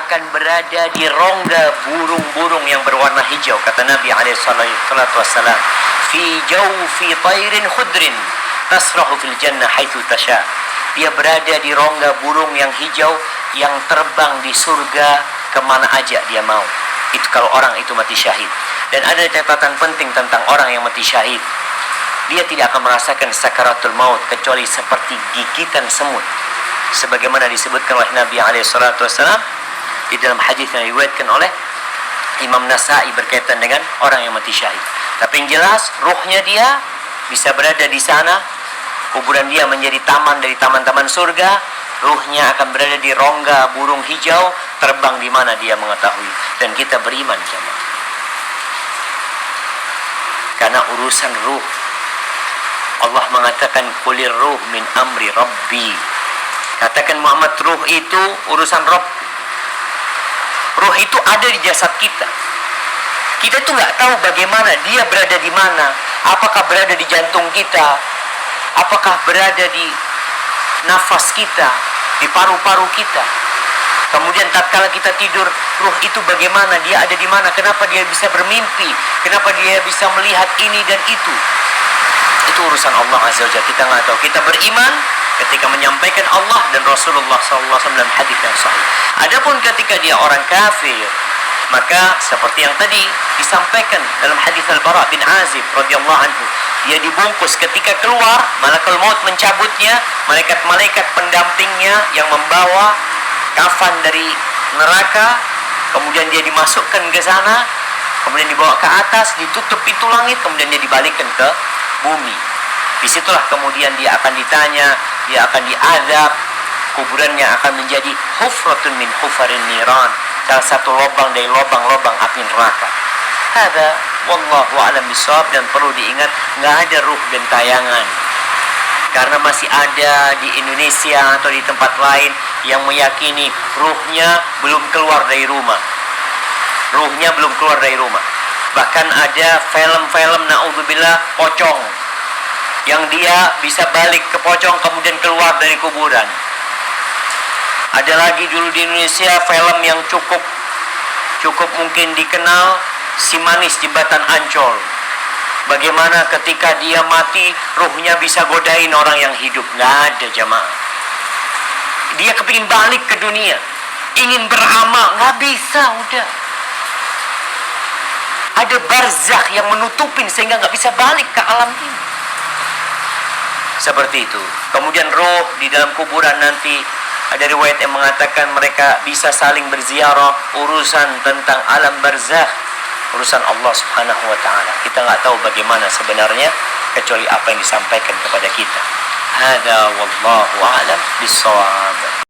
akan berada di rongga burung-burung yang berwarna hijau, kata Nabi SAW, fi jawfi tairin khudrin tasrahu fil jannah haitsu tasha. Dia berada di rongga burung yang hijau yang terbang di surga kemana aja dia mau. Itu kalau orang itu mati syahid. Dan ada catatan penting tentang orang yang mati syahid. Dia tidak akan merasakan sakaratul maut kecuali seperti gigitan semut, sebagaimana disebutkan oleh Nabi SAW di dalam hadis yang diriwayatkan oleh Imam Nasa'i berkaitan dengan orang yang mati syahid. Tapi yang jelas, ruhnya dia bisa berada di sana. Kuburan dia menjadi taman dari taman-taman surga. Ruhnya akan berada di rongga burung hijau, terbang di mana dia mengetahui. Dan kita beriman, jemaah. Karena urusan ruh, Allah mengatakan kulir ruh min amri rabbi. Katakan Muhammad, ruh itu urusan Rabb. Ruh itu ada di jasad kita. Kita tuh nggak tahu bagaimana dia berada di mana. Apakah berada di jantung kita? Apakah berada di nafas kita, di paru-paru kita? Kemudian tatkala kita tidur, ruh itu bagaimana? Dia ada di mana? Kenapa dia bisa bermimpi? Kenapa dia bisa melihat ini dan itu? Itu urusan Allah Azza wa Jalla. Kita nggak tahu. Kita beriman ketika menyampaikan Allah dan Rasulullah SAW dalam hadis yang sahih. Adapun ketika dia orang kafir, maka seperti yang tadi disampaikan dalam hadis Al-Bara bin Azib radhiyallahu anhu, dia dibungkus, ketika keluar malakul maut mencabutnya, malaikat-malaikat pendampingnya yang membawa kafan dari neraka, kemudian dia dimasukkan ke sana, kemudian dibawa ke atas, ditutup pintu langit, kemudian dia dibalikkan ke bumi. Disitulah kemudian dia akan ditanya, dia akan diazab, kuburannya akan menjadi hufratun min hufarin niran, salah satu lubang dari lubang-lubang api neraka. Hada wallahu a'lam bishawab. Dan perlu diingat, nggak ada ruh gentayangan. Karena masih ada di Indonesia atau di tempat lain yang meyakini ruhnya belum keluar dari rumah. Ruhnya belum keluar dari rumah. Bahkan ada film-film naudzubillah pocong, yang dia bisa balik ke pocong kemudian keluar dari kuburan. Ada lagi dulu di Indonesia film yang cukup mungkin dikenal, Si Manis Jembatan Ancol. Bagaimana ketika dia mati, ruhnya bisa godain orang yang hidup. Nggak ada, jamaah. Dia kepingin balik ke dunia, ingin beramal, nggak bisa, udah. Ada barzakh yang menutupin sehingga nggak bisa balik ke alam ini. Seperti itu. Kemudian roh di dalam kuburan nanti, ada riwayat yang mengatakan mereka bisa saling berziarah. Urusan tentang alam barzakh, urusan Allah Subhanahu wa ta'ala. Kita nggak tahu bagaimana sebenarnya kecuali apa yang disampaikan kepada kita. Hada wallahu a'lam bishawab.